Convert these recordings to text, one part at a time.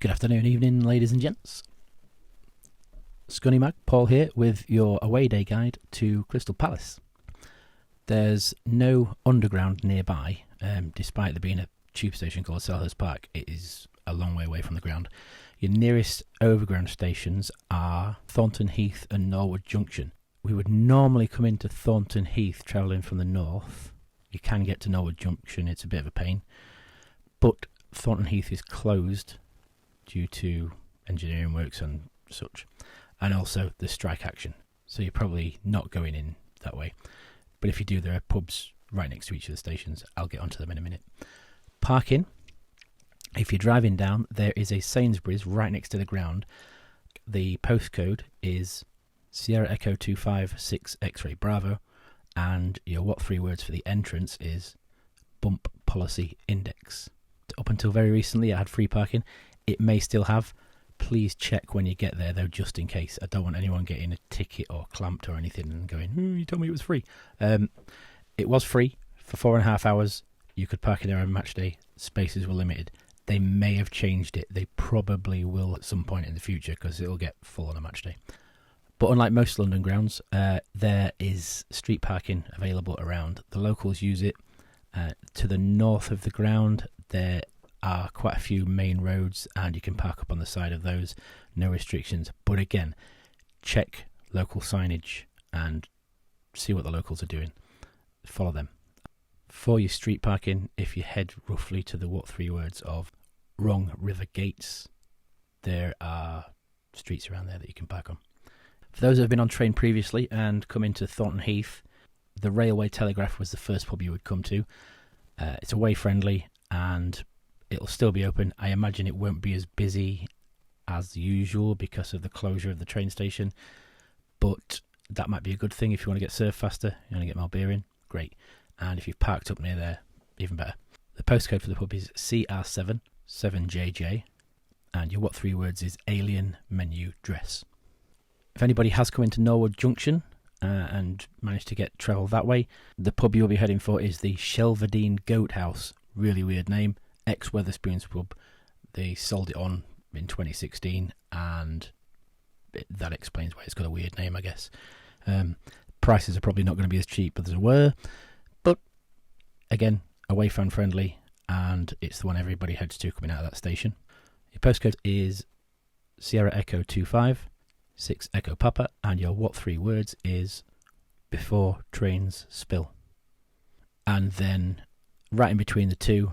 Good afternoon, evening, ladies and gents. Scunny Mag, Paul here with your away day guide to Crystal Palace. There's no underground nearby, despite there being a tube station called Selhurst Park. It is a long way away from the ground. Your nearest overground stations are Thornton Heath and Norwood Junction. We would normally come into Thornton Heath travelling from the north. You can get to Norwood Junction, it's a bit of a pain. But Thornton Heath is closed due to engineering works and such, and also the strike action, so you're probably not going in that way. But if you do, there are pubs right next to each of the stations. I'll get onto them in a minute. Parking, if you're driving down, there is a Sainsbury's right next to the ground. The postcode is Sierra Echo 256 X-Ray Bravo, and your what three words for the entrance is Bump Policy Index. Up until very recently, I had free parking. It may still have. Please check when you get there, though, just in case. I don't want anyone getting a ticket or clamped or anything and going, you told me it was free. It was free for 4.5 hours. You could park in there on match day. Spaces were limited. They may have changed it. They probably will at some point in the future because it'll get full on a match day. But unlike most London grounds, there is street parking available around. The locals use it. To the north of the ground, there are quite a few main roads and you can park up on the side of those, no restrictions. But again, check local signage and see what the locals are doing. Follow them. For your street parking, if you head roughly to the what three words of Wrong River Gates, there are streets around there that you can park on. For those who have been on train previously and come into Thornton Heath, the Railway Telegraph was the first pub you would come to. It's away friendly and it'll still be open. I imagine it won't be as busy as usual because of the closure of the train station, but that might be a good thing if you want to get served faster, you want to get more beer in, great. And if you've parked up near there, even better. The postcode for the pub is CR7 7JJ, and your what three words is Alien Menu Dress. If anybody has come into Norwood Junction and managed to get travel that way, the pub you'll be heading for is the Shelverdine Goat House. Really weird name. Ex-Wetherspoons pub. They sold it on in 2016 and that explains why it's got a weird name, I guess. Prices are probably not going to be as cheap as they were, but again, away fan friendly, and it's the one everybody heads to coming out of that station. Your postcode is Sierra Echo 25 6 Echo Papa, and your what three words is Before Trains Spill. And then right in between the two,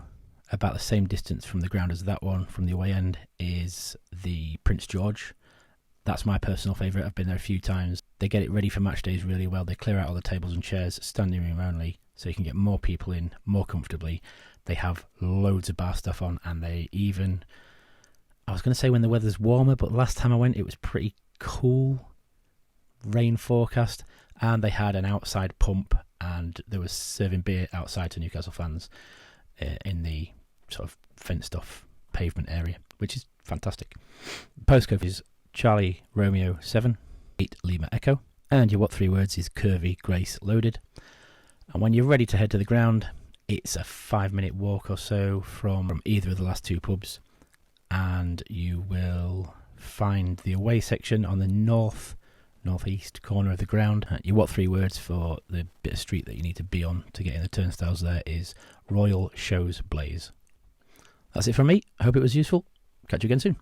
about the same distance from the ground as that one, from the away end, is the Prince George. That's my personal favourite. I've been there a few times. They get it ready for match days really well. They clear out all the tables and chairs, standing room only, so you can get more people in more comfortably. They have loads of bar stuff on, and they even, I was going to say when the weather's warmer, but last time I went it was pretty cool, rain forecast, and they had an outside pump and there was serving beer outside to Newcastle fans in the sort of fenced off pavement area, which is fantastic. Postcode is Charlie Romeo 7 8 Lima Echo, and your what three words is Curvy Grace Loaded. And when you're ready to head to the ground, it's a 5-minute walk or so from either of the last two pubs, and you will find the away section on the northeast corner of the ground. Your what three words for the bit of street that you need to be on to get in the turnstiles there is Royal Shows Blaze. That's it from me. I hope it was useful. Catch you again soon.